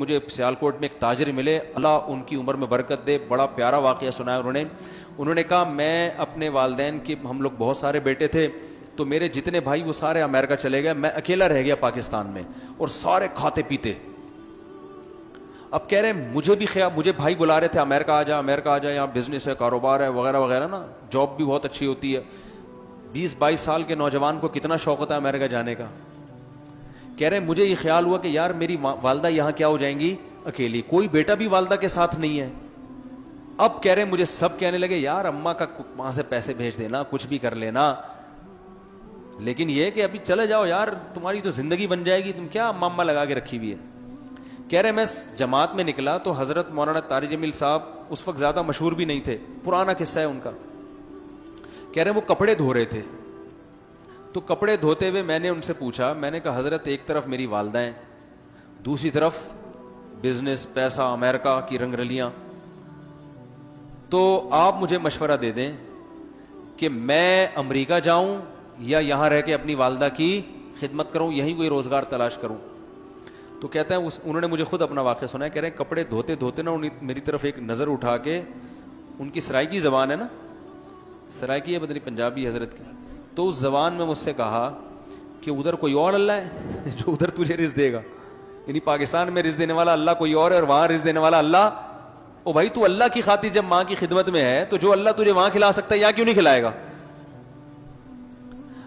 مجھے سیالکوٹ میں ایک تاجر ملے, اللہ ان کی عمر میں برکت دے, بڑا پیارا واقعہ سنایا انہوں نے کہا میں اپنے والدین کے, ہم لوگ بہت سارے بیٹے تھے, تو میرے جتنے بھائی وہ سارے امریکہ چلے گئے, میں اکیلا رہ گیا پاکستان میں, اور سارے کھاتے پیتے. اب کہہ رہے ہیں مجھے بھی خیال, مجھے بھائی بلا رہے تھے امریکہ آ جا, یہاں بزنس ہے, کاروبار ہے وغیرہ وغیرہ نا, جاب بھی بہت اچھی ہوتی ہے. 20-22 سال کے نوجوان کو کتنا شوق ہوتا ہے امریکہ جانے کا. کہہ رہے ہیں مجھے یہ خیال ہوا کہ یار میری والدہ یہاں کیا ہو جائیں گی اکیلی, کوئی بیٹا بھی والدہ کے ساتھ نہیں ہے. اب کہہ رہے ہیں مجھے سب کہنے لگے یار اماں کا وہاں سے پیسے بھیج دینا, کچھ بھی کر لینا, لیکن یہ کہ ابھی چلے جاؤ یار, تمہاری تو زندگی بن جائے گی, تم کیا اماں لگا کے رکھی ہوئی ہے. کہہ رہے میں جماعت میں نکلا تو حضرت مولانا طارق جمیل صاحب اس وقت زیادہ مشہور بھی نہیں تھے, پرانا قصہ ہے ان کا. کہہ رہے وہ کپڑے دھو رہے تھے, تو کپڑے دھوتے ہوئے میں نے ان سے پوچھا, میں نے کہا حضرت ایک طرف میری والدہ ہیں, دوسری طرف بزنس, پیسہ, امریکہ کی رنگ رلیاں, تو آپ مجھے مشورہ دے دیں کہ میں امریکہ جاؤں یا یہاں رہ کے اپنی والدہ کی خدمت کروں, یہیں کوئی روزگار تلاش کروں. تو کہتا ہے انہوں نے مجھے خود اپنا واقعہ سنا ہے, کہہ رہے ہیں کپڑے دھوتے دھوتے نا میری طرف ایک نظر اٹھا کے, ان کی سرائیکی زبان ہے نا, سرائیکی ہے پتہ نہیں پنجابی حضرت کی, تو اس زبان میں مجھ سے کہا کہ ادھر کوئی اور اللہ ہے جو ادھر تجھے رزق دے گا, یعنی پاکستان میں رزق دینے والا اللہ کوئی اور ہے اور وہاں رزق دینے والا اللہ. او بھائی تو اللہ کی خاطر جب ماں کی خدمت میں ہے تو جو اللہ تجھے وہاں کھلا سکتا ہے یہاں کیوں نہیں کھلائے گا.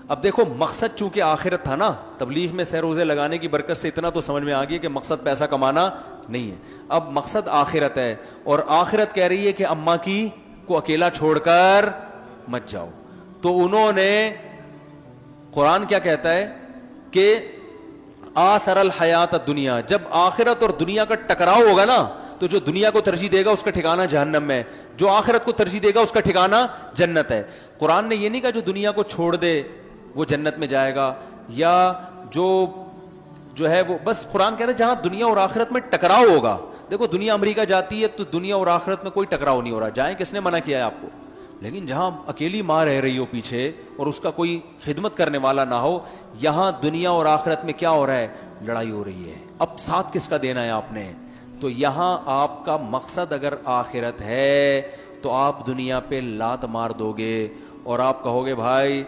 اب دیکھو مقصد چونکہ آخرت تھا نا, تبلیغ میں سہ روزے لگانے کی برکت سے اتنا تو سمجھ میں آ گیا کہ مقصد پیسہ کمانا نہیں ہے, اب مقصد آخرت ہے, اور آخرت کہہ رہی ہے کہ اماں کی کو اکیلا چھوڑ کر مت جاؤ. تو انہوں نے, قرآن کیا کہتا ہے کہ آثر الحیات الدنیا, جب آخرت اور دنیا کا ٹکراؤ ہوگا نا تو جو دنیا کو ترجیح دے گا اس کا ٹھکانہ جہنم میں, جو آخرت کو ترجیح دے گا اس کا ٹھکانہ جنت ہے. قرآن نے یہ نہیں کہا جو دنیا کو چھوڑ دے وہ جنت میں جائے گا, یا جو ہے وہ, بس قرآن کہہ رہا ہے جہاں دنیا اور آخرت میں ٹکراؤ ہوگا. دیکھو دنیا امریکہ جاتی ہے تو دنیا اور آخرت میں کوئی ٹکراؤ نہیں ہو رہا, جائیں کس نے منع کیا ہے آپ کو, لیکن جہاں اکیلی ماں رہ رہی ہو پیچھے اور اس کا کوئی خدمت کرنے والا نہ ہو, یہاں دنیا اور آخرت میں کیا ہو رہا ہے, لڑائی ہو رہی ہے. اب ساتھ کس کا دینا ہے آپ نے, تو یہاں آپ کا مقصد اگر آخرت ہے تو آپ دنیا پہ لات مار دو گے اور آپ کہو گے بھائی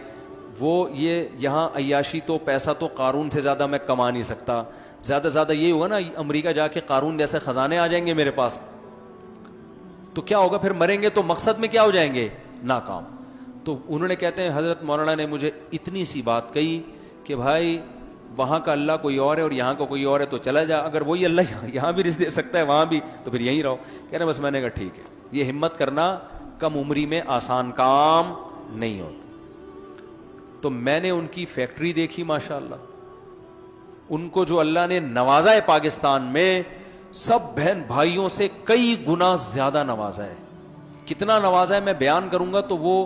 وہ یہ یہاں عیاشی تو پیسہ تو قارون سے زیادہ میں کما نہیں سکتا, زیادہ سے زیادہ یہ ہوگا نا امریکہ جا کے قارون جیسے خزانے آ جائیں گے میرے پاس, تو کیا ہوگا, پھر مریں گے تو مقصد میں کیا ہو جائیں گے, ناکام. تو انہوں نے کہتے ہیں حضرت مولانا نے مجھے اتنی سی بات کہی کہ بھائی وہاں کا اللہ کوئی اور ہے اور یہاں کا کوئی اور ہے, تو چلا جا, اگر وہی اللہ یہاں بھی رزق دے سکتا ہے وہاں بھی تو پھر یہیں رہو. کہہ رہے بس میں نے کہا ٹھیک ہے, یہ ہمت کرنا کم عمری میں آسان کام نہیں ہوتا. تو میں نے ان کی فیکٹری دیکھی ماشاءاللہ, ان کو جو اللہ نے نوازا ہے پاکستان میں, سب بہن بھائیوں سے کئی گنا زیادہ نوازا ہے. کتنا نوازا ہے میں بیان کروں گا تو وہ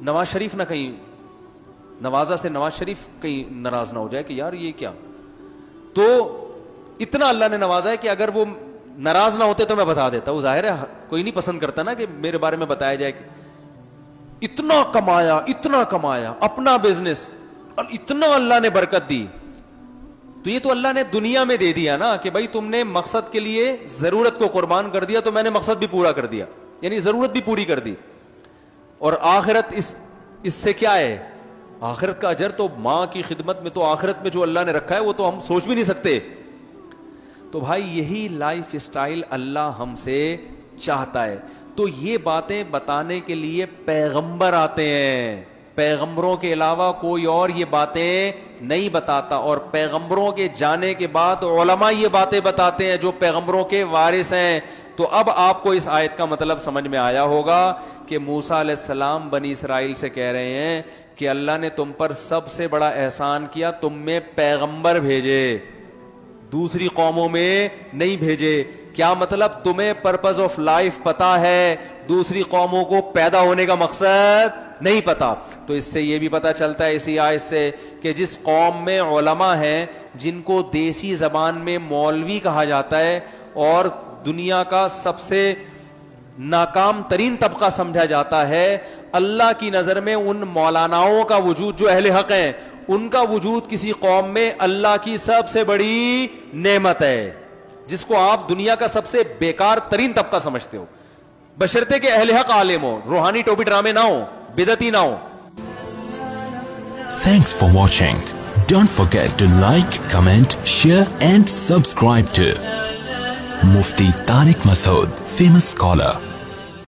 نواز شریف نہ کہیں, نوازا سے نواز شریف کہیں ناراض نہ ہو جائے کہ یار یہ کیا, تو اتنا اللہ نے نوازا ہے کہ اگر وہ ناراض نہ ہوتے تو میں بتا دیتا. وہ ظاہر ہے کوئی نہیں پسند کرتا نا کہ میرے بارے میں بتایا جائے کہ اتنا کمایا اپنا بزنس, اور اتنا اللہ نے برکت دی. تو یہ تو اللہ نے دنیا میں دے دیا نا کہ بھائی تم نے مقصد کے لیے ضرورت کو قربان کر دیا تو میں نے مقصد بھی پورا کر دیا, یعنی ضرورت بھی پوری کر دی. اور آخرت اس سے کیا ہے, آخرت کا اجر تو ماں کی خدمت میں, تو آخرت میں جو اللہ نے رکھا ہے وہ تو ہم سوچ بھی نہیں سکتے. تو بھائی یہی لائف اسٹائل اللہ ہم سے چاہتا ہے. تو یہ باتیں بتانے کے لیے پیغمبر آتے ہیں, پیغمبروں کے علاوہ کوئی اور یہ باتیں نہیں بتاتا, اور پیغمبروں کے جانے کے بعد علماء یہ باتیں بتاتے ہیں جو پیغمبروں کے وارث ہیں. تو اب آپ کو اس آیت کا مطلب سمجھ میں آیا ہوگا کہ موسیٰ علیہ السلام بنی اسرائیل سے کہہ رہے ہیں کہ اللہ نے تم پر سب سے بڑا احسان کیا, تم میں پیغمبر بھیجے, دوسری قوموں میں نہیں بھیجے. کیا مطلب, تمہیں پرپز آف لائف پتا ہے, دوسری قوموں کو پیدا ہونے کا مقصد نہیں پتا. تو اس سے یہ بھی پتا چلتا ہے اسی آیت سے کہ جس قوم میں علماء ہیں جن کو دیسی زبان میں مولوی کہا جاتا ہے اور دنیا کا سب سے ناکام ترین طبقہ سمجھا جاتا ہے, اللہ کی نظر میں ان مولاناؤں کا وجود جو اہل حق ہیں ان کا وجود کسی قوم میں اللہ کی سب سے بڑی نعمت ہے. جس کو آپ دنیا کا سب سے بیکار ترین طبقہ سمجھتے ہو, بشرطے کہ اہل حق عالم ہو, روحانی ٹوپی ڈرامے نہ ہو, بدعتی نہ ہو. Thanks for watching. Don't forget to like, comment, share and subscribe to Mufti Tariq Masood, famous scholar.